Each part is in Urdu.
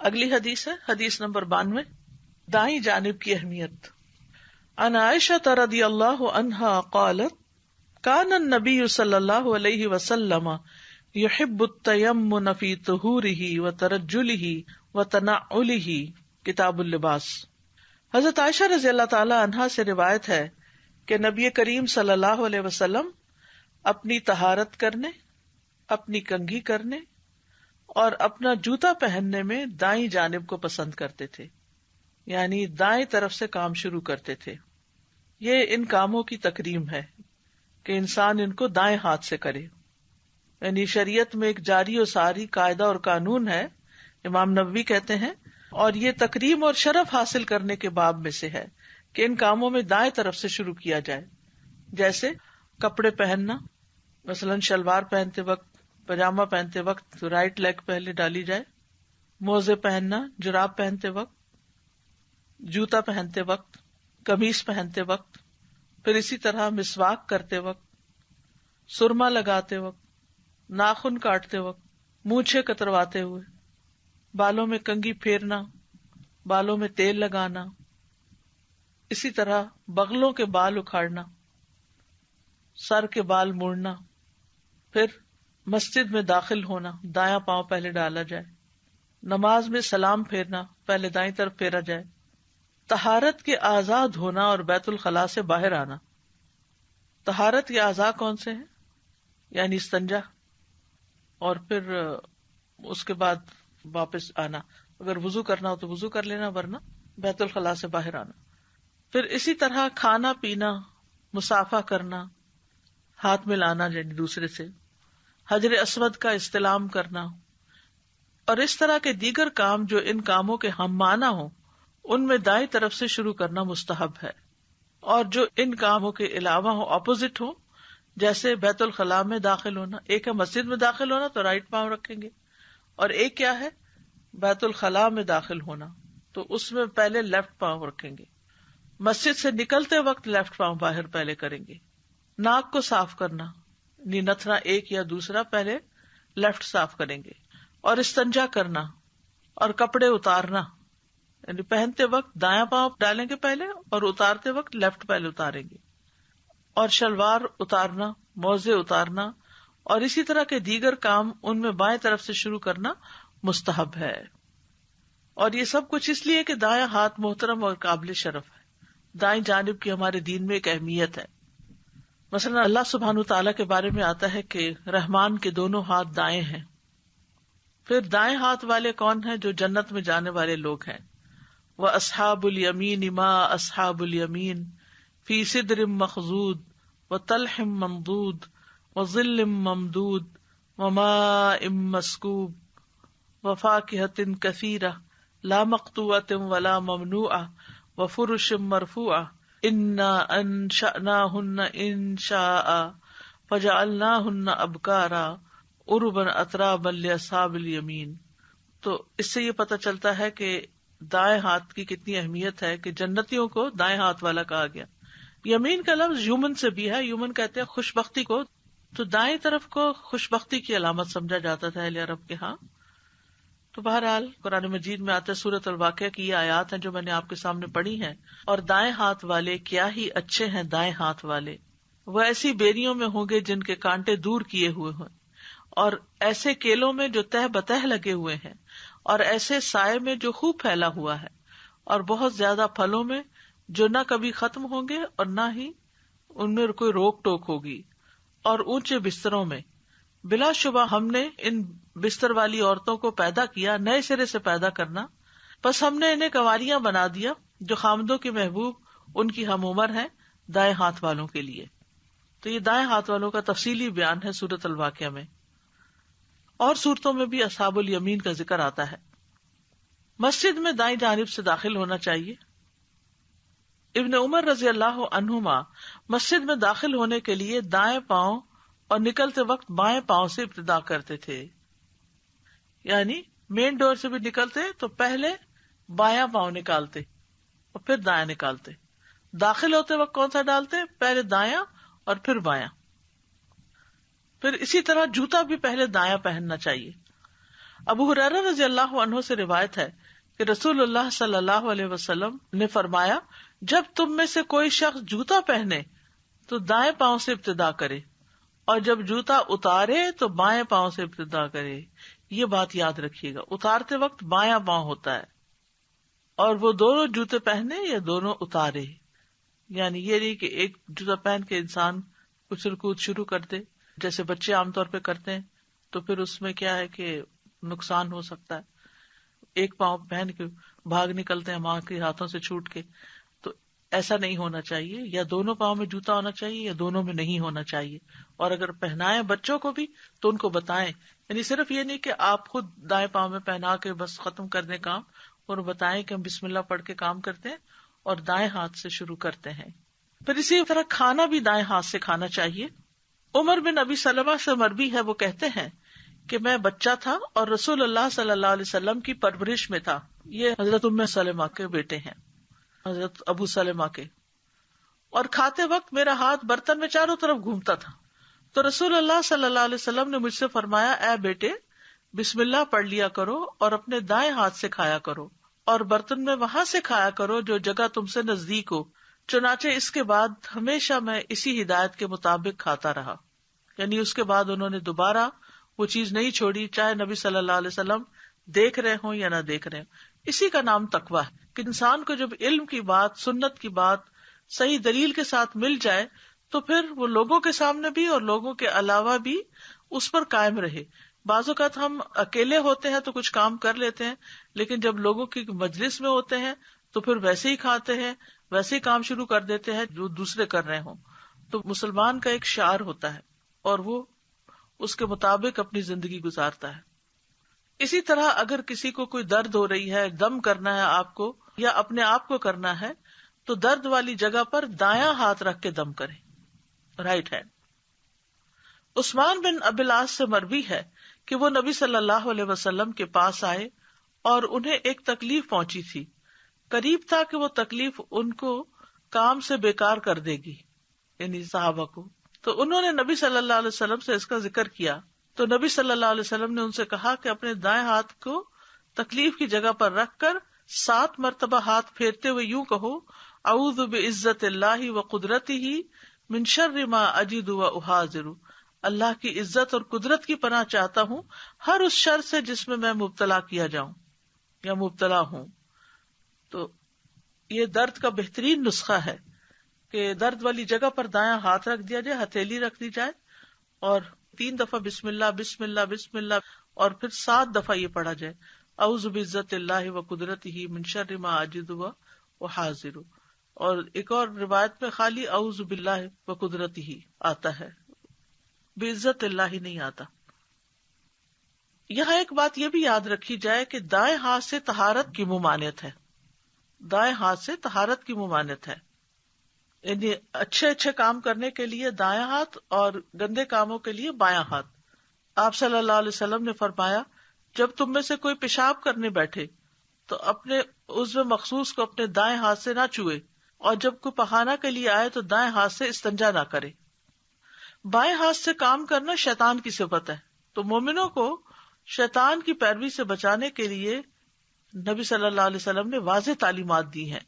اگلی حدیث ہے حدیث نمبر 92، دائیں جانب کی اہمیت۔ عن عائشہ رضی اللہ عنہا قالت کان النبی صلی اللہ علیہ وسلم یحب التیمن فی طہورہ وترجلہ وتنعلہ، کتاب اللباس۔ حضرت عائشہ رضی اللہ تعالی عنہا سے روایت ہے کہ نبی کریم صلی اللہ علیہ وسلم اپنی طہارت کرنے، اپنی کنگھی کرنے اور اپنا جوتا پہننے میں دائیں جانب کو پسند کرتے تھے، یعنی دائیں طرف سے کام شروع کرتے تھے۔ یہ ان کاموں کی تکریم ہے کہ انسان ان کو دائیں ہاتھ سے کرے، یعنی شریعت میں ایک جاری و ساری قاعدہ اور قانون ہے، امام نووی کہتے ہیں، اور یہ تکریم اور شرف حاصل کرنے کے باب میں سے ہے کہ ان کاموں میں دائیں طرف سے شروع کیا جائے۔ جیسے کپڑے پہننا، مثلا شلوار پہنتے وقت، پاجامہ پہنتے وقت رائٹ لیگ پہلے ڈالی جائے، موزے پہننا جراب پہنتے وقت، جوتا پہنتے وقت، قمیص پہنتے وقت، پھر اسی طرح مسواک کرتے وقت، سرما لگاتے وقت، ناخن کاٹتے وقت، مونچھیں کترواتے ہوئے، بالوں میں کنگھی پھیرنا، بالوں میں تیل لگانا، اسی طرح بغلوں کے بال اکھاڑنا، سر کے بال موڑنا، پھر مسجد میں داخل ہونا، دایاں پاؤں پہلے ڈالا جائے، نماز میں سلام پھیرنا، پہلے دائیں طرف پھیرا جائے، طہارت کے اعضاء دھونا اور بیت الخلاء سے باہر آنا۔ طہارت کے اعضاء کون سے ہیں؟ یعنی استنجا، اور پھر اس کے بعد واپس آنا، اگر وضو کرنا ہو تو وضو کر لینا، ورنہ بیت الخلاء سے باہر آنا۔ پھر اسی طرح کھانا پینا، مصافحہ کرنا، ہاتھ ملانا یعنی دوسرے سے، حجر اسود کا استلام کرنا، اور اس طرح کے دیگر کام جو ان کاموں کے ہم معنی ہوں ان میں دائیں طرف سے شروع کرنا مستحب ہے، اور جو ان کاموں کے علاوہ ہوں، اپوزٹ ہوں، جیسے بیت الخلاء میں داخل ہونا، ایک ہے مسجد میں داخل ہونا تو رائٹ پاؤں رکھیں گے، اور ایک کیا ہے بیت الخلاء میں داخل ہونا تو اس میں پہلے لیفٹ پاؤں رکھیں گے۔ مسجد سے نکلتے وقت لیفٹ پاؤں باہر پہلے کریں گے۔ ناک کو صاف کرنا، یعنی نتنا ایک یا دوسرا پہلے لیفٹ صاف کریں گے، اور استنجا کرنا اور کپڑے اتارنا، یعنی پہنتے وقت دایاں پاؤں ڈالیں گے پہلے اور اتارتے وقت لیفٹ پہلے اتاریں گے، اور شلوار اتارنا، موزے اتارنا، اور اسی طرح کے دیگر کام ان میں بائیں طرف سے شروع کرنا مستحب ہے۔ اور یہ سب کچھ اس لیے کہ دایاں ہاتھ محترم اور قابل شرف ہے، دائیں جانب کی ہمارے دین میں ایک اہمیت ہے۔ مثلا اللہ سبحانہ تعالیٰ کے بارے میں آتا ہے کہ رحمان کے دونوں ہاتھ دائیں ہیں۔ پھر دائیں ہاتھ والے کون ہیں؟ جو جنت میں جانے والے لوگ ہیں۔ وَأَصْحَابُ الْيَمِينِ مَا أَصْحَابُ الْيَمِينِ فِي سِدْرٍ مَّخْضُودٍ وَطَلْحٍ مَّمْدُودٍ وَظِلٍّ مَّمْدُودٍ وَمَاءٍ مَّسْكُوبٍ وَفَاكِهَةٍ كَثِيرَةٍ لَا مَقْطُوعَةٍ وَلَا مَمْنُوعَةٍ وَفُرُشٍ مَّرْفُوعَةٍ إِنَّا أَنشَأْنَاهُنَّ إِنشَاءً فَجَعَلْنَاهُنَّ أَبْكَارًا عُرُبًا أَتْرَابًا لِأَصْحَابِ الْيَمِينِ۔ تو اس سے یہ پتہ چلتا ہے کہ دائیں ہاتھ کی کتنی اہمیت ہے کہ جنتیوں کو دائیں ہاتھ والا کہا گیا۔ یمین کا لفظ یومن سے بھی ہے، یومن کہتے ہیں خوش بختی کو، تو دائیں طرف کو خوش بختی کی علامت سمجھا جاتا تھا اہل عرب کے ہاں۔ تو بہرحال قرآن مجید میں آتا ہے، سورۃ الواقعہ کی یہ آیات ہیں جو میں نے آپ کے سامنے پڑھی ہیں، اور دائیں ہاتھ والے کیا ہی اچھے ہیں دائیں ہاتھ والے، وہ ایسی بیریوں میں ہوں گے جن کے کانٹے دور کیے ہوئے ہوں، اور ایسے کیلوں میں جو تہ بتہ لگے ہوئے ہیں، اور ایسے سائے میں جو خوب پھیلا ہوا ہے، اور بہت زیادہ پھلوں میں جو نہ کبھی ختم ہوں گے اور نہ ہی ان میں کوئی روک ٹوک ہوگی، اور اونچے بستروں میں۔ بلا شبہ ہم نے ان بستر والی عورتوں کو پیدا کیا، نئے سرے سے پیدا کرنا، بس ہم نے انہیں کنواریاں بنا دیا جو خامدوں کے محبوب ان کی ہم عمر ہیں دائیں ہاتھ والوں کے لیے۔ تو یہ دائیں ہاتھ والوں کا تفصیلی بیان ہے سورۃ الواقعہ میں، اور سورتوں میں بھی اصحاب الیمین کا ذکر آتا ہے۔ مسجد میں دائیں جانب سے داخل ہونا چاہیے۔ ابن عمر رضی اللہ عنہما مسجد میں داخل ہونے کے لیے دائیں پاؤں اور نکلتے وقت بائیں پاؤں سے ابتدا کرتے تھے، یعنی مین ڈور سے بھی نکلتے تو پہلے بایاں پاؤں نکالتے اور پھر دایاں نکالتے، داخل ہوتے وقت کون سا ڈالتے؟ پہلے دایاں اور پھر بایاں۔ پھر اسی طرح جوتا بھی پہلے دایاں پہننا چاہیے۔ ابو ہریرہ رضی اللہ عنہ سے روایت ہے کہ رسول اللہ صلی اللہ علیہ وسلم نے فرمایا، جب تم میں سے کوئی شخص جوتا پہنے تو دائیں پاؤں سے ابتدا کرے، اور جب جوتا اتارے تو بائیں پاؤں سے ابتدا کرے۔ یہ بات یاد رکھیے گا، اتارتے وقت بایاں پاؤں ہوتا ہے، اور وہ دونوں جوتے پہنے یا دونوں اتارے، یعنی یہ نہیں کہ ایک جوتا پہن کے انسان اچھل کود شروع کر دے جیسے بچے عام طور پہ کرتے ہیں، تو پھر اس میں کیا ہے کہ نقصان ہو سکتا ہے۔ ایک پاؤں پہن کے بھاگ نکلتے ہیں ماں کے ہاتھوں سے چھوٹ کے، تو ایسا نہیں ہونا چاہیے۔ یا دونوں پاؤں میں جوتا ہونا چاہیے یا دونوں میں نہیں ہونا چاہیے، اور اگر پہنائیں بچوں کو بھی تو ان کو بتائیں، یعنی صرف یہ نہیں کہ آپ خود دائیں پاؤں میں پہنا کے بس ختم کر دیں کام، اور بتائیں کہ ہم بسم اللہ پڑھ کے کام کرتے ہیں اور دائیں ہاتھ سے شروع کرتے ہیں۔ پھر اسی طرح کھانا بھی دائیں ہاتھ سے کھانا چاہیے۔ عمر بن ابی سلمہ سے مروی ہے، وہ کہتے ہیں کہ میں بچہ تھا اور رسول اللہ صلی اللہ علیہ وسلم کی پرورش میں تھا۔ یہ حضرت ام سلمہ کے بیٹے ہیں، حضرت ابو سلمہ کے۔ اور کھاتے وقت میرا ہاتھ برتن میں چاروں طرف گھومتا تھا، تو رسول اللہ صلی اللہ علیہ وسلم نے مجھ سے فرمایا، اے بیٹے، بسم اللہ پڑھ لیا کرو اور اپنے دائیں ہاتھ سے کھایا کرو، اور برتن میں وہاں سے کھایا کرو جو جگہ تم سے نزدیک ہو۔ چنانچہ اس کے بعد ہمیشہ میں اسی ہدایت کے مطابق کھاتا رہا، یعنی اس کے بعد انہوں نے دوبارہ وہ چیز نہیں چھوڑی، چاہے نبی صلی اللہ علیہ وسلم دیکھ رہے ہوں یا نہ دیکھ رہے ہوں۔ اسی کا نام تقویٰ ہے کہ انسان کو جب علم کی بات، سنت کی بات صحیح دلیل کے ساتھ مل جائے تو پھر وہ لوگوں کے سامنے بھی اور لوگوں کے علاوہ بھی اس پر قائم رہے۔ بعض اوقات ہم اکیلے ہوتے ہیں تو کچھ کام کر لیتے ہیں، لیکن جب لوگوں کی مجلس میں ہوتے ہیں تو پھر ویسے ہی کھاتے ہیں، ویسے ہی کام شروع کر دیتے ہیں جو دوسرے کر رہے ہوں۔ تو مسلمان کا ایک شعار ہوتا ہے اور وہ اس کے مطابق اپنی زندگی گزارتا ہے۔ اسی طرح اگر کسی کو کوئی درد ہو رہی ہے، دم کرنا ہے آپ کو یا اپنے آپ کو کرنا ہے، تو درد والی جگہ پر دایاں ہاتھ رکھ کے دم کریں، رائٹ ہینڈ۔ عثمان بن ابی العاص سے مروی ہے کہ وہ نبی صلی اللہ علیہ وسلم کے پاس آئے اور انہیں ایک تکلیف پہنچی تھی، قریب تھا کہ وہ تکلیف ان کو کام سے بیکار کر دے گی، یعنی صحابہ کو۔ تو انہوں نے نبی صلی اللہ علیہ وسلم سے اس کا ذکر کیا، تو نبی صلی اللہ علیہ وسلم نے ان سے کہا کہ اپنے دائیں ہاتھ کو تکلیف کی جگہ پر رکھ کر 7 مرتبہ ہاتھ پھیرتے ہوئے یوں کہو، اعوذ بعزت اللہ و قدرتہ من شر ما اجد و احاذر، اللہ کی عزت اور قدرت کی پناہ چاہتا ہوں ہر اس شر سے جس میں مبتلا کیا جاؤں یا مبتلا ہوں۔ تو یہ درد کا بہترین نسخہ ہے کہ درد والی جگہ پر دایاں ہاتھ رکھ دیا جائے، ہتھیلی رکھ دی جائے، اور 3 دفعہ بسم اللہ بسم اللہ بسم اللہ، اور پھر 7 دفعہ یہ پڑھا جائے، اعوذ بعزت اللہ و قدرتہ من شر ما اجد و احاذر۔ اور ایک اور روایت میں خالی اعوذ باللہ و قدرتہ آتا ہے، بعزت اللہ ہی نہیں آتا۔ یہاں ایک بات یہ بھی یاد رکھی جائے کہ دائیں ہاتھ سے طہارت کی ممانعت ہے، دائیں ہاتھ سے طہارت کی ممانعت ہے، یعنی اچھے کام کرنے کے لیے دایاں ہاتھ اور گندے کاموں کے لیے بایاں ہاتھ۔ آپ صلی اللہ علیہ وسلم نے فرمایا، جب تم میں سے کوئی پیشاب کرنے بیٹھے تو اپنے عضو مخصوص کو اپنے دائیں ہاتھ سے نہ چھوئے، اور جب کوئی پخانہ کے لیے آئے تو دائیں ہاتھ سے استنجا نہ کرے۔ بائیں ہاتھ سے کام کرنا شیطان کی صفت ہے، تو مومنوں کو شیطان کی پیروی سے بچانے کے لیے نبی صلی اللہ علیہ وسلم نے واضح تعلیمات دی ہیں۔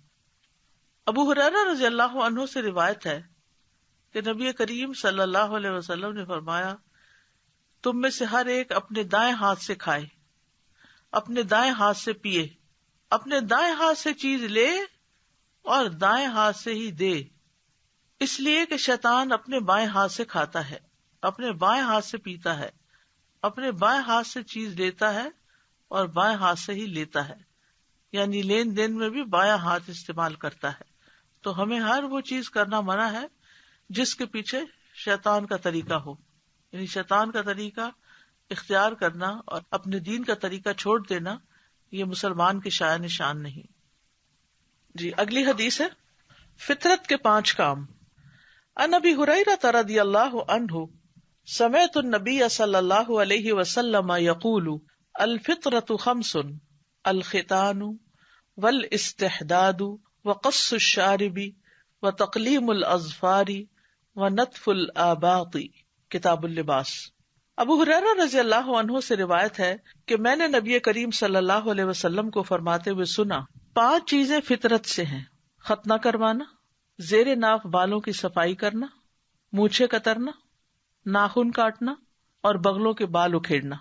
ابو ہریرہ رضی اللہ عنہ سے روایت ہے کہ نبی کریم صلی اللہ علیہ وسلم نے فرمایا، تم میں سے ہر ایک اپنے دائیں ہاتھ سے کھائے، اپنے دائیں ہاتھ سے پیے، اپنے دائیں ہاتھ سے چیز لے اور دائیں ہاتھ سے ہی دے، اس لیے کہ شیطان اپنے بائیں ہاتھ سے کھاتا ہے، اپنے بائیں ہاتھ سے پیتا ہے، اپنے بائیں ہاتھ سے چیز لیتا ہے اور بائیں ہاتھ سے ہی لیتا ہے، یعنی لین دین میں بھی بایاں ہاتھ استعمال کرتا ہے۔ تو ہمیں ہر وہ چیز کرنا منع ہے جس کے پیچھے شیطان کا طریقہ ہو، یعنی شیطان کا طریقہ اختیار کرنا اور اپنے دین کا طریقہ چھوڑ دینا، یہ مسلمان کی شان نشان نہیں۔ جی اگلی حدیث ہے فطرت کے 5 کام۔ عن ابی ہریرہ رضی اللہ عنہ سمعت النبی صلی اللہ علیہ وسلم یقول الفطرۃ 5 الختان والاستحداد وقص الشارب وتقلیم الاظفار ونتف الآباط۔ کتاب اللباس۔ ابو ہریرہ رضی اللہ عنہ سے روایت ہے کہ میں نے نبی کریم صلی اللہ علیہ وسلم کو فرماتے ہوئے سنا، 5 چیزیں فطرت سے ہیں: ختنہ کروانا، زیر ناف بالوں کی صفائی کرنا، مونچھیں کترنا، ناخن کاٹنا اور بغلوں کے بال اکھیڑنا۔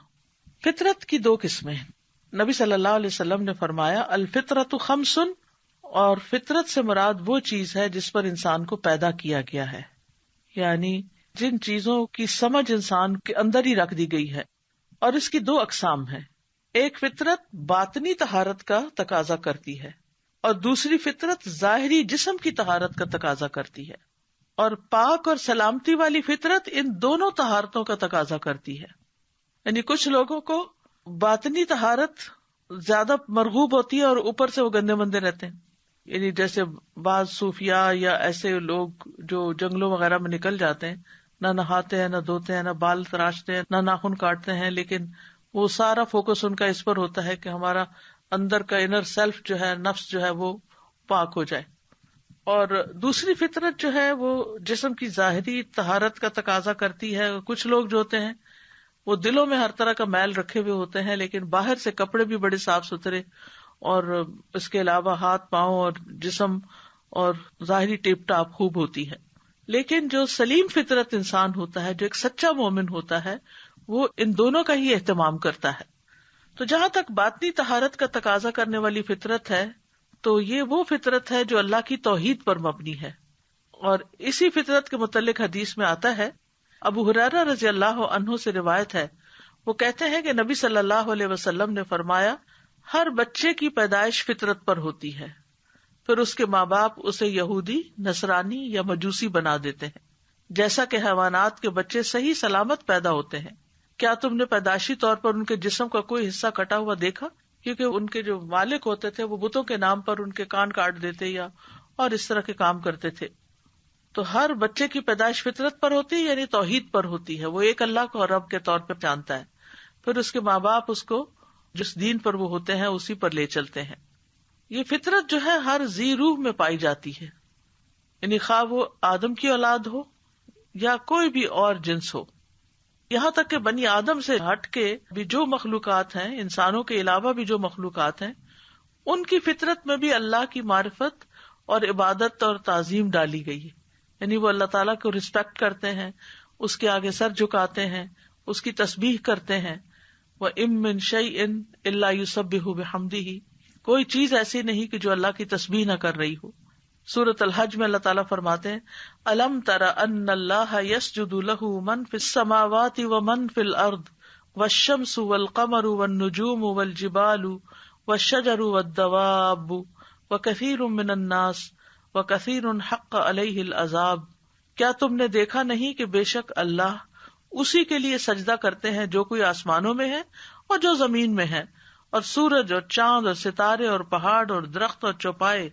فطرت کی 2 قسمیں ہیں۔ نبی صلی اللہ علیہ وسلم نے فرمایا الفطرۃ خمس، اور فطرت سے مراد وہ چیز ہے جس پر انسان کو پیدا کیا گیا ہے، یعنی جن چیزوں کی سمجھ انسان کے اندر ہی رکھ دی گئی ہے۔ اور اس کی 2 اقسام ہیں، ایک فطرت باطنی طہارت کا تقاضا کرتی ہے اور دوسری فطرت ظاہری جسم کی طہارت کا تقاضا کرتی ہے۔ اور پاک اور سلامتی والی فطرت ان دونوں طہارتوں کا تقاضا کرتی ہے۔ یعنی کچھ لوگوں کو باطنی طہارت زیادہ مرغوب ہوتی ہے اور اوپر سے وہ گندے مندے رہتے ہیں، یعنی جیسے بعض صوفیاء یا ایسے لوگ جو جنگلوں وغیرہ میں نکل جاتے ہیں، نہ نہاتے ہیں، نہ دھوتے ہیں، نہ بال تراشتے ہیں، نہ ناخن کاٹتے ہیں، لیکن وہ سارا فوکس ان کا اس پر ہوتا ہے کہ ہمارا اندر کا انر سیلف جو ہے، نفس جو ہے وہ پاک ہو جائے۔ اور دوسری فطرت جو ہے وہ جسم کی ظاہری طہارت کا تقاضا کرتی ہے۔ کچھ لوگ جو ہوتے ہیں وہ دلوں میں ہر طرح کا میل رکھے ہوئے ہوتے ہیں، لیکن باہر سے کپڑے بھی بڑے صاف ستھرے، اور اس کے علاوہ ہاتھ پاؤں اور جسم اور ظاہری ٹیپ ٹاپ خوب ہوتی ہے۔ لیکن جو سلیم فطرت انسان ہوتا ہے، جو ایک سچا مومن ہوتا ہے، وہ ان دونوں کا ہی اہتمام کرتا ہے۔ تو جہاں تک باطنی طہارت کا تقاضا کرنے والی فطرت ہے، تو یہ وہ فطرت ہے جو اللہ کی توحید پر مبنی ہے۔ اور اسی فطرت کے متعلق حدیث میں آتا ہے، ابو ہریرہ رضی اللہ عنہ سے روایت ہے، وہ کہتے ہیں کہ نبی صلی اللہ علیہ وسلم نے فرمایا، ہر بچے کی پیدائش فطرت پر ہوتی ہے، پھر اس کے ماں باپ اسے یہودی، نصرانی یا مجوسی بنا دیتے ہیں، جیسا کہ حیوانات کے بچے صحیح سلامت پیدا ہوتے ہیں۔ کیا تم نے پیدائشی طور پر ان کے جسم کا کوئی حصہ کٹا ہوا دیکھا؟ کیونکہ ان کے جو مالک ہوتے تھے وہ بتوں کے نام پر ان کے کان کاٹ دیتے یا اور اس طرح کے کام کرتے تھے۔ تو ہر بچے کی پیدائش فطرت پر ہوتی ہے، یعنی توحید پر ہوتی ہے، وہ ایک اللہ کو رب کے طور پر جانتا ہے، پھر اس کے ماں باپ اس کو جس دین پر وہ ہوتے ہیں اسی پر لے چلتے ہیں۔ یہ فطرت جو ہے ہر ذی روح میں پائی جاتی ہے، یعنی خواہ وہ آدم کی اولاد ہو یا کوئی بھی اور جنس ہو، یہاں تک کہ بنی آدم سے ہٹ کے بھی جو مخلوقات ہیں، انسانوں کے علاوہ بھی جو مخلوقات ہیں، ان کی فطرت میں بھی اللہ کی معرفت اور عبادت اور تعظیم ڈالی گئی ہے، یعنی وہ اللہ تعالیٰ کو رسپیکٹ کرتے ہیں، اس کے آگے سر جھکاتے ہیں، اس کی تسبیح کرتے ہیں۔ وَإِن مِّن شَيْءٍ إِلَّا يُسَبِّحُ بِحَمْدِهِ، کوئی چیز ایسی نہیں کہ جو اللہ کی تسبیح نہ کر رہی ہو۔ سورۃ الحج میں اللہ تعالیٰ فرماتے ہیں، أَلَمْ تَرَ أَنَّ اللَّهَ يَسْجُدُ لَهُ مَن فِي السَّمَاوَاتِ وَمَن فِي الْأَرْضِ وَالشَّمْسُ وَالْقَمَرُ وَالنُّجُومُ وَالْجِبَالُ وَالشَّجَرُ وَالدَّوَابُ وَكَثِيرٌ مِّنَ النَّاسِ وَكَثِيرٌ حَقَّ عَلَيْهِ الْعَذَابُ، کیا تم نے دیکھا نہیں کہ بے شک اللہ اسی کے لیے سجدہ کرتے ہیں جو کوئی آسمانوں میں ہے اور جو زمین میں ہے، اور سورج اور چاند اور ستارے اور پہاڑ اور درخت اور چوپائے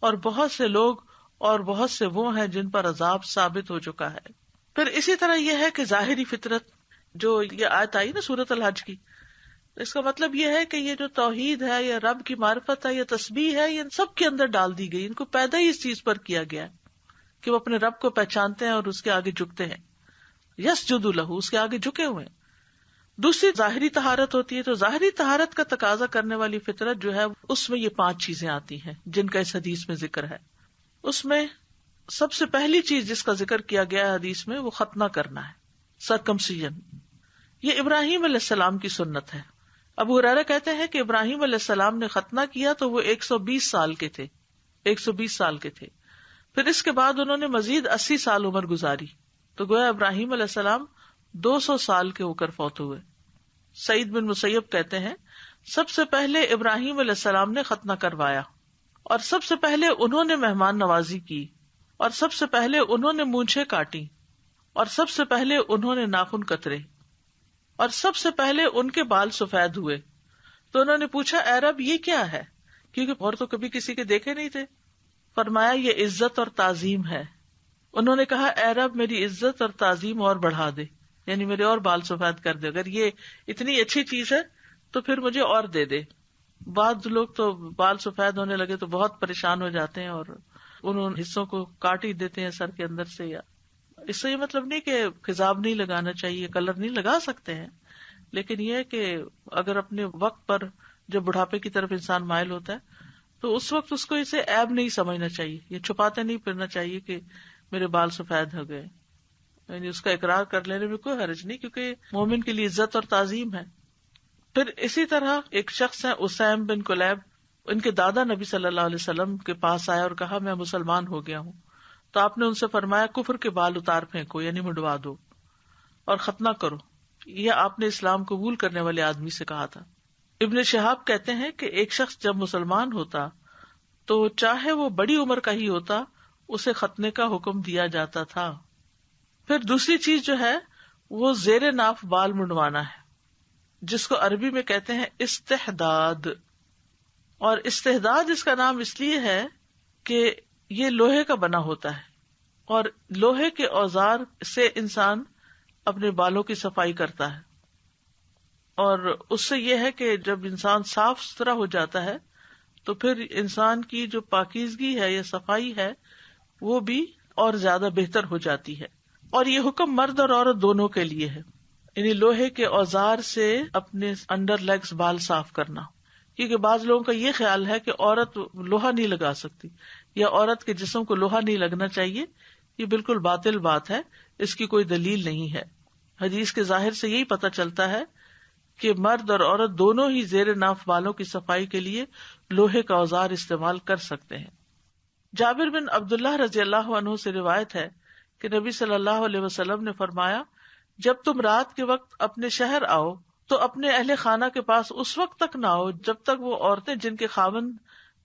اور بہت سے لوگ اور بہت سے وہ ہیں جن پر عذاب ثابت ہو چکا ہے۔ پھر اسی طرح یہ ہے کہ ظاہری فطرت جو یہ آیت آئی نا سورۃ الحج کی، اس کا مطلب یہ ہے کہ یہ جو توحید ہے یا رب کی معرفت ہے یا تسبیح ہے، یہ ان سب کے اندر ڈال دی گئی، ان کو پیدا ہی اس چیز پر کیا گیا ہے کہ وہ اپنے رب کو پہچانتے ہیں اور اس کے آگے جھکتے ہیں۔ یسجد لہ، اس کے آگے جھکے ہوئے ہیں۔ دوسری ظاہری طہارت ہوتی ہے، تو ظاہری طہارت کا تقاضا کرنے والی فطرت جو ہے اس میں یہ 5 چیزیں آتی ہیں جن کا اس حدیث میں ذکر ہے۔ اس میں سب سے پہلی چیز جس کا ذکر کیا گیا ہے حدیث میں، وہ ختنہ کرنا ہے، سرکمسیژن۔ یہ ابراہیم علیہ السلام کی سنت ہے۔ ابو ہریرہ کہتے ہیں کہ ابراہیم علیہ السلام نے ختنہ کیا تو وہ 120 سال کے تھے، 120 سال کے تھے۔ پھر اس کے بعد انہوں نے مزید 80 سال عمر گزاری، تو گویا ابراہیم علیہ السلام 200 سال کے ہو کر فوت ہوئے۔ سعید بن مسیب کہتے ہیں، سب سے پہلے ابراہیم علیہ السلام نے ختنہ کروایا، اور سب سے پہلے انہوں نے مہمان نوازی کی، اور سب سے پہلے انہوں نے مونچھیں کاٹی، اور سب سے پہلے انہوں نے ناخن کترے، اور سب سے پہلے ان کے بال سفید ہوئے۔ تو انہوں نے پوچھا، اے رب یہ کیا ہے؟ کیونکہ اور تو کبھی کسی کے دیکھے نہیں تھے۔ فرمایا، یہ عزت اور تعظیم ہے۔ انہوں نے کہا، اے رب میری عزت اور تعظیم اور بڑھا دے، یعنی میرے اور بال سفید کر دے، اگر یہ اتنی اچھی چیز ہے تو پھر مجھے اور دے دے۔ بعض لوگ تو بال سفید ہونے لگے تو بہت پریشان ہو جاتے ہیں اور ان حصوں کو کاٹ ہی دیتے ہیں سر کے اندر سے، یا اس سے یہ مطلب نہیں کہ خضاب نہیں لگانا چاہیے، کلر نہیں لگا سکتے ہیں، لیکن یہ کہ اگر اپنے وقت پر جب بڑھاپے کی طرف انسان مائل ہوتا ہے تو اس وقت اس کو اسے عیب نہیں سمجھنا چاہیے، یہ چھپاتے نہیں پھرنا چاہیے کہ میرے بال سفید ہو گئے، یعنی اس کا اقرار کر لینے میں کوئی حرج نہیں، کیونکہ مومن کے لیے عزت اور تعظیم ہے۔ پھر اسی طرح ایک شخص ہے اسیم بن کلیب، ان کے دادا نبی صلی اللہ علیہ وسلم کے پاس آیا اور کہا میں مسلمان ہو گیا ہوں، تو آپ نے ان سے فرمایا کفر کے بال اتار پھینکو، یعنی منڈوا دو اور ختنہ کرو، یہ آپ نے اسلام قبول کرنے والے آدمی سے کہا تھا۔ ابن شہاب کہتے ہیں کہ ایک شخص جب مسلمان ہوتا تو چاہے وہ بڑی عمر کا ہی ہوتا اسے ختنے کا حکم دیا جاتا تھا۔ پھر دوسری چیز جو ہے وہ زیر ناف بال منڈوانا ہے، جس کو عربی میں کہتے ہیں استحداد، اور استحداد اس کا نام اس لیے ہے کہ یہ لوہے کا بنا ہوتا ہے، اور لوہے کے اوزار سے انسان اپنے بالوں کی صفائی کرتا ہے، اور اس سے یہ ہے کہ جب انسان صاف ستھرا ہو جاتا ہے تو پھر انسان کی جو پاکیزگی ہے یا صفائی ہے وہ بھی اور زیادہ بہتر ہو جاتی ہے۔ اور یہ حکم مرد اور عورت دونوں کے لیے ہے، یعنی لوہے کے اوزار سے اپنے انڈر لیگز بال صاف کرنا، کیونکہ بعض لوگوں کا یہ خیال ہے کہ عورت لوہا نہیں لگا سکتی یا عورت کے جسم کو لوہا نہیں لگنا چاہیے، یہ بالکل باطل بات ہے، اس کی کوئی دلیل نہیں ہے۔ حدیث کے ظاہر سے یہی پتہ چلتا ہے کہ مرد اور عورت دونوں ہی زیر ناف بالوں کی صفائی کے لیے لوہے کا اوزار استعمال کر سکتے ہیں۔ جابر بن عبداللہ رضی اللہ عنہ سے روایت ہے کہ نبی صلی اللہ علیہ وسلم نے فرمایا جب تم رات کے وقت اپنے شہر آؤ تو اپنے اہل خانہ کے پاس اس وقت تک نہ آؤ جب تک وہ عورتیں جن کے خاوند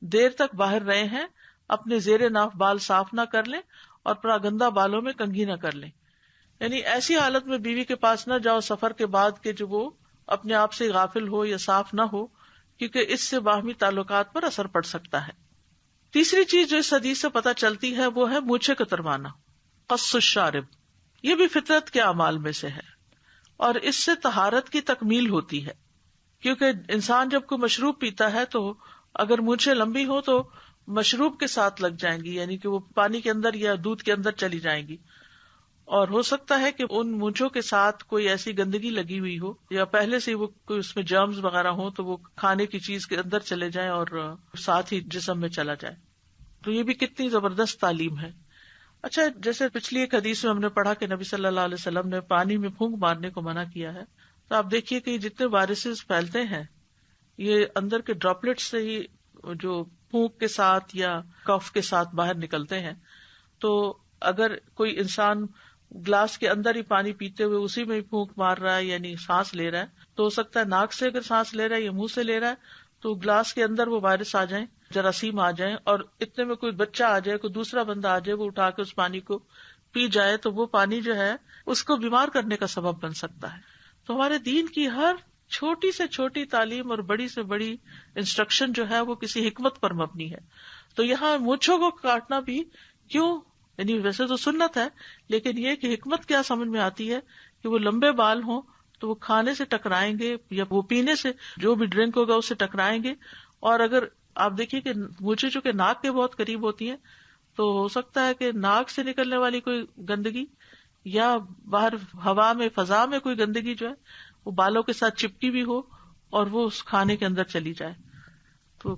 دیر تک باہر رہے ہیں اپنے زیر ناف بال صاف نہ کر لیں اور پراگندہ بالوں میں کنگھی نہ کر لیں، یعنی ایسی حالت میں بیوی کے پاس نہ جاؤ سفر کے بعد کہ جو وہ اپنے آپ سے غافل ہو یا صاف نہ ہو، کیونکہ اس سے باہمی تعلقات پر اثر پڑ سکتا ہے۔ تیسری چیز جو اس حدیث سے پتہ چلتی ہے وہ ہے مونچھیں کتروانا، قص الشارب، یہ بھی فطرت کے اعمال میں سے ہے اور اس سے طہارت کی تکمیل ہوتی ہے، کیونکہ انسان جب کوئی مشروب پیتا ہے تو اگر مونچھیں لمبی ہو تو مشروب کے ساتھ لگ جائیں گی، یعنی کہ وہ پانی کے اندر یا دودھ کے اندر چلی جائیں گی، اور ہو سکتا ہے کہ ان مونچھوں کے ساتھ کوئی ایسی گندگی لگی ہوئی ہو یا پہلے سے وہ کوئی اس میں جرمز وغیرہ ہو تو وہ کھانے کی چیز کے اندر چلے جائیں اور ساتھ ہی جسم میں چلا جائے، تو یہ بھی کتنی زبردست تعلیم ہے۔ اچھا، جیسے پچھلی ایک حدیث میں ہم نے پڑھا کہ نبی صلی اللہ علیہ وسلم نے پانی میں پھونک مارنے کو منع کیا ہے، تو آپ دیکھیے کہ جتنے وائرسز پھیلتے ہیں یہ اندر کے ڈراپلٹ سے ہی جو پھونک کے ساتھ یا کف کے ساتھ باہر نکلتے ہیں، تو اگر کوئی انسان گلاس کے اندر ہی پانی پیتے ہوئے اسی میں ہی پھونک مار رہا ہے یعنی سانس لے رہا ہے، تو ہو سکتا ہے ناک سے اگر سانس لے رہا ہے یا منہ سے لے رہا ہے تو گلاس کے اندر وہ وائرس آ جائیں، جراثیم آ جائیں، اور اتنے میں کوئی بچہ آ جائے، کوئی دوسرا بندہ آ جائے، وہ اٹھا کے اس پانی کو پی جائے تو وہ پانی جو ہے اس کو بیمار کرنے کا سبب بن سکتا ہے۔ تو ہمارے دین کی ہر چھوٹی سے چھوٹی تعلیم اور بڑی سے بڑی انسٹرکشن جو ہے وہ کسی حکمت پر مبنی ہے۔ تو یہاں مونچھوں کو کاٹنا بھی کیوں، یعنی ویسے تو سنت ہے، لیکن یہ کہ حکمت کیا سمجھ میں آتی ہے کہ وہ لمبے بال ہوں تو وہ کھانے سے ٹکرائیں گے یا وہ پینے سے جو بھی ڈرنک ہوگا اس سے ٹکرائیں گے، اور اگر آپ دیکھیے کہ مونچھیں چونکہ ناک کے بہت قریب ہوتی ہیں تو ہو سکتا ہے کہ ناک سے نکلنے والی کوئی گندگی یا باہر ہوا میں فضا میں کوئی گندگی جو ہے وہ بالوں کے ساتھ چپکی بھی ہو اور وہ اس کھانے کے اندر چلی جائے۔ تو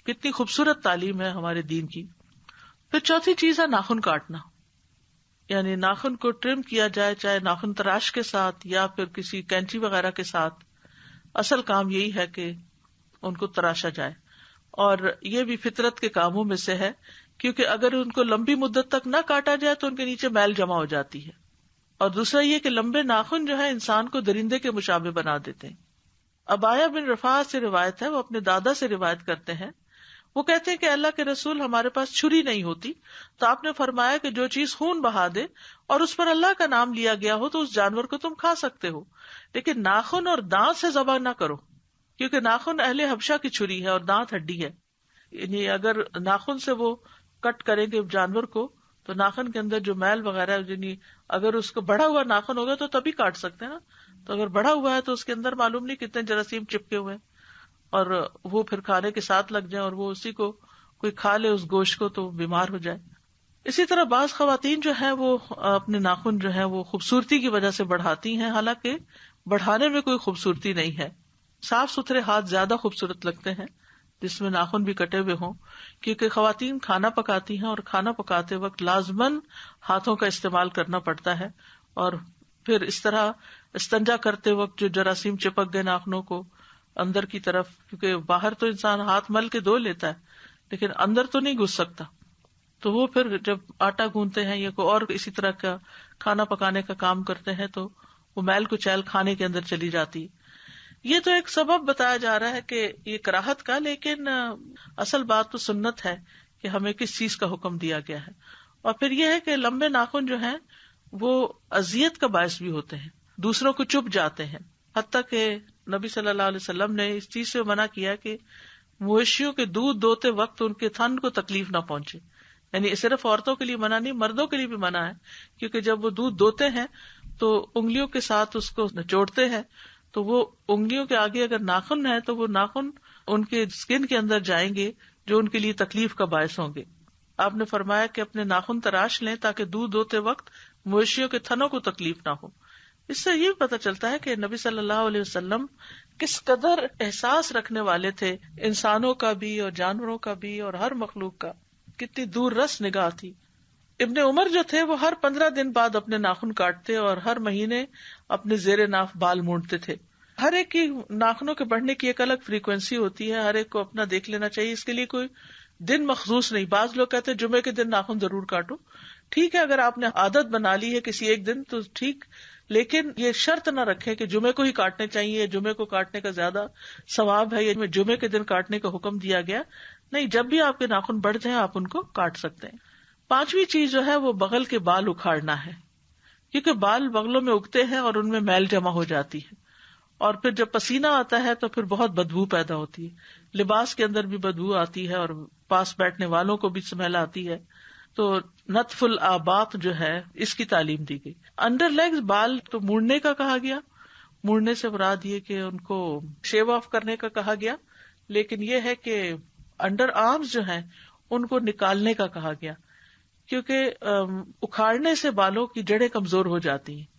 کتنی خوبصورت تعلیم ہے ہمارے دین کی۔ پھر چوتھی چیز ہے ناخن کاٹنا، یعنی ناخن کو ٹرم کیا جائے، چاہے ناخن تراش کے ساتھ یا پھر کسی کینچی وغیرہ کے ساتھ، اصل کام یہی ہے کہ ان کو تراشا جائے، اور یہ بھی فطرت کے کاموں میں سے ہے، کیونکہ اگر ان کو لمبی مدت تک نہ کاٹا جائے تو ان کے نیچے میل جمع ہو جاتی ہے، اور دوسرا یہ کہ لمبے ناخن جو ہے انسان کو درندے کے مشابہ بنا دیتے ہیں۔ ابایا بن رفاعہ سے روایت ہے، وہ اپنے دادا سے روایت کرتے ہیں، وہ کہتے ہیں کہ اللہ کے رسول ہمارے پاس چھری نہیں ہوتی تو آپ نے فرمایا کہ جو چیز خون بہا دے اور اس پر اللہ کا نام لیا گیا ہو تو اس جانور کو تم کھا سکتے ہو، لیکن ناخن اور دانت سے ذبح نہ کرو، کیونکہ ناخن اہل حبشہ کی چھری ہے اور دانت ہڈی ہے، یعنی اگر ناخن سے وہ کٹ کریں گے جانور کو تو ناخن کے اندر جو میل وغیرہ، یعنی اگر اس کو بڑھا ہوا ناخن ہوگا تو تبھی کاٹ سکتے ہیں نا، تو اگر بڑھا ہوا ہے تو اس کے اندر معلوم نہیں کتنے جراثیم چپکے ہوئے ہیں، اور وہ پھر کھانے کے ساتھ لگ جائیں اور وہ اسی کو کوئی کھا لے اس گوشت کو تو بیمار ہو جائے۔ اسی طرح بعض خواتین جو ہیں وہ اپنے ناخن جو ہیں وہ خوبصورتی کی وجہ سے بڑھاتی ہیں، حالانکہ بڑھانے میں کوئی خوبصورتی نہیں ہے. صاف ستھرے ہاتھ زیادہ خوبصورت لگتے ہیں جس میں ناخن بھی کٹے ہوئے ہوں، کیونکہ خواتین کھانا پکاتی ہیں اور کھانا پکاتے وقت لازماً ہاتھوں کا استعمال کرنا پڑتا ہے، اور پھر اس طرح استنجا کرتے وقت جو جراثیم چپک گئے ناخنوں کو اندر کی طرف، کیونکہ باہر تو انسان ہاتھ مل کے دھو لیتا ہے لیکن اندر تو نہیں گھس سکتا، تو وہ پھر جب آٹا گوندتے ہیں یا کوئی اور اسی طرح کا کھانا پکانے کا کام کرتے ہیں تو وہ میل کچیل کھانے کے اندر چلی جاتی. یہ تو ایک سبب بتایا جا رہا ہے کہ یہ کراہت کا، لیکن اصل بات تو سنت ہے کہ ہمیں کس چیز کا حکم دیا گیا ہے. اور پھر یہ ہے کہ لمبے ناخن جو ہیں وہ اذیت کا باعث بھی ہوتے ہیں، دوسروں کو چبھ جاتے ہیں، حتیٰ کہ نبی صلی اللہ علیہ وسلم نے اس چیز سے منع کیا کہ مویشیوں کے دودھ دوتے وقت ان کے تھن کو تکلیف نہ پہنچے. یعنی صرف عورتوں کے لیے منع نہیں، مردوں کے لیے بھی منع ہے، کیونکہ جب وہ دودھ دوتے ہیں تو انگلیوں کے ساتھ اس کو نچوڑتے ہیں تو وہ انگلیوں کے آگے اگر ناخن ہے تو وہ ناخن ان کے اسکن کے اندر جائیں گے جو ان کے لیے تکلیف کا باعث ہوں گے. آپ نے فرمایا کہ اپنے ناخن تراش لیں تاکہ دودھ دوتے وقت مویشیوں کے تھنوں کو تکلیف نہ ہو. اس سے یہ پتہ چلتا ہے کہ نبی صلی اللہ علیہ وسلم کس قدر احساس رکھنے والے تھے، انسانوں کا بھی اور جانوروں کا بھی اور ہر مخلوق کا، کتنی دور رس نگاہ تھی. ابن عمر جو تھے وہ ہر 15 دن بعد اپنے ناخن کاٹتے اور ہر مہینے اپنے زیر ناف بال مونڈتے تھے. ہر ایک کی ناخنوں کے بڑھنے کی ایک الگ فریکوینسی ہوتی ہے، ہر ایک کو اپنا دیکھ لینا چاہیے، اس کے لیے کوئی دن مخصوص نہیں. بعض لوگ کہتے ہیں جمعے کے دن ناخن ضرور کاٹو، ٹھیک ہے، اگر آپ نے عادت بنا لی ہے کسی ایک دن تو ٹھیک، لیکن یہ شرط نہ رکھے کہ جمعے کو ہی کاٹنے چاہیے، جمعے کو کاٹنے کا زیادہ ثواب ہے، یہ جمعے کے دن کاٹنے کا حکم دیا گیا نہیں. جب بھی آپ کے ناخن بڑھ جائیں آپ ان کو کاٹ سکتے ہیں. 5ویں چیز جو ہے وہ بغل کے بال اکھاڑنا ہے، کیونکہ بال بغلوں میں اگتے ہیں اور ان میں میل جمع ہو جاتی ہے، اور پھر جب پسینہ آتا ہے تو پھر بہت بدبو پیدا ہوتی ہے، لباس کے اندر بھی بدبو آتی ہے اور پاس بیٹھنے والوں کو بھی اسمیل آتی ہے. تو نتف الآباط جو ہے اس کی تعلیم دی گئی. انڈر لیگز بال تو موڑنے کا کہا گیا، موڑنے سے مراد یہ کہ ان کو شیو آف کرنے کا کہا گیا، لیکن یہ ہے کہ انڈر آرمز جو ہیں ان کو نکالنے کا کہا گیا، کیونکہ اکھاڑنے سے بالوں کی جڑیں کمزور ہو جاتی ہیں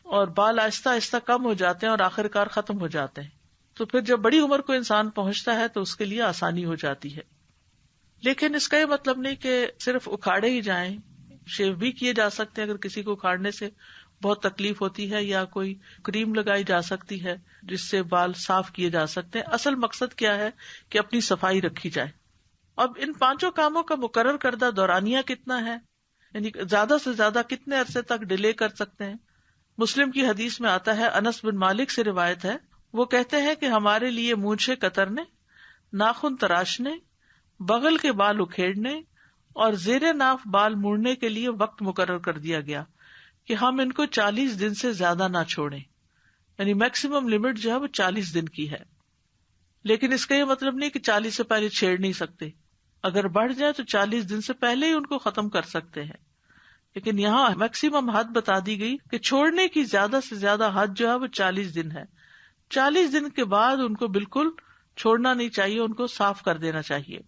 اور بال آہستہ آہستہ کم ہو جاتے ہیں اور آخر کار ختم ہو جاتے ہیں. تو پھر جب بڑی عمر کو انسان پہنچتا ہے تو اس کے لیے آسانی ہو جاتی ہے. لیکن اس کا یہ مطلب نہیں کہ صرف اکھاڑے ہی جائیں، شیو بھی کیے جا سکتے ہیں اگر کسی کو اکھاڑنے سے بہت تکلیف ہوتی ہے، یا کوئی کریم لگائی جا سکتی ہے جس سے بال صاف کیے جا سکتے ہیں. اصل مقصد کیا ہے کہ اپنی صفائی رکھی جائے. اب ان 5 کاموں کا مقرر کردہ دورانیہ کتنا ہے، یعنی زیادہ سے زیادہ کتنے عرصے تک ڈیلے کر سکتے ہیں. مسلم کی حدیث میں آتا ہے، انس بن مالک سے روایت ہے، وہ کہتے ہیں کہ ہمارے لیے مونچھیں کترنے، ناخن تراشنے، بغل کے بال اکھیڑنے اور زیر ناف بال موڑنے کے لیے وقت مقرر کر دیا گیا کہ ہم ان کو 40 دن سے زیادہ نہ چھوڑیں. یعنی میکسیمم لمٹ جو ہے وہ 40 دن کی ہے. لیکن اس کا یہ مطلب نہیں کہ 40 سے پہلے چھیڑ نہیں سکتے، اگر بڑھ جائے تو 40 دن سے پہلے ہی ان کو ختم کر سکتے ہیں. لیکن یہاں میکسیمم حد بتا دی گئی کہ چھوڑنے کی زیادہ سے زیادہ حد جو ہے وہ 40 دن ہے. 40 دن کے بعد ان کو بالکل چھوڑنا نہیں چاہیے، ان کو صاف کر دینا چاہیے.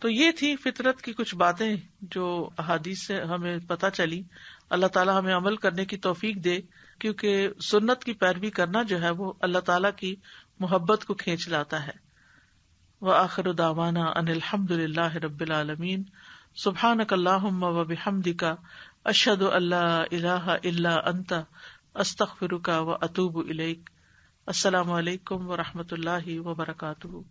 تو یہ تھی فطرت کی کچھ باتیں جو احادیث سے ہمیں پتہ چلی. اللہ تعالیٰ ہمیں عمل کرنے کی توفیق دے، کیونکہ سنت کی پیروی کرنا جو ہے وہ اللہ تعالیٰ کی محبت کو کھینچ لاتا ہے. وآخر دعوانا ان الحمد للہ رب العالمین. سبحانک اللہم وبحمدک، اشہد ان لا الہ الا انت، استغفرک واتوب الیک. السلام علیکم ورحمۃ اللہ وبرکاتہ.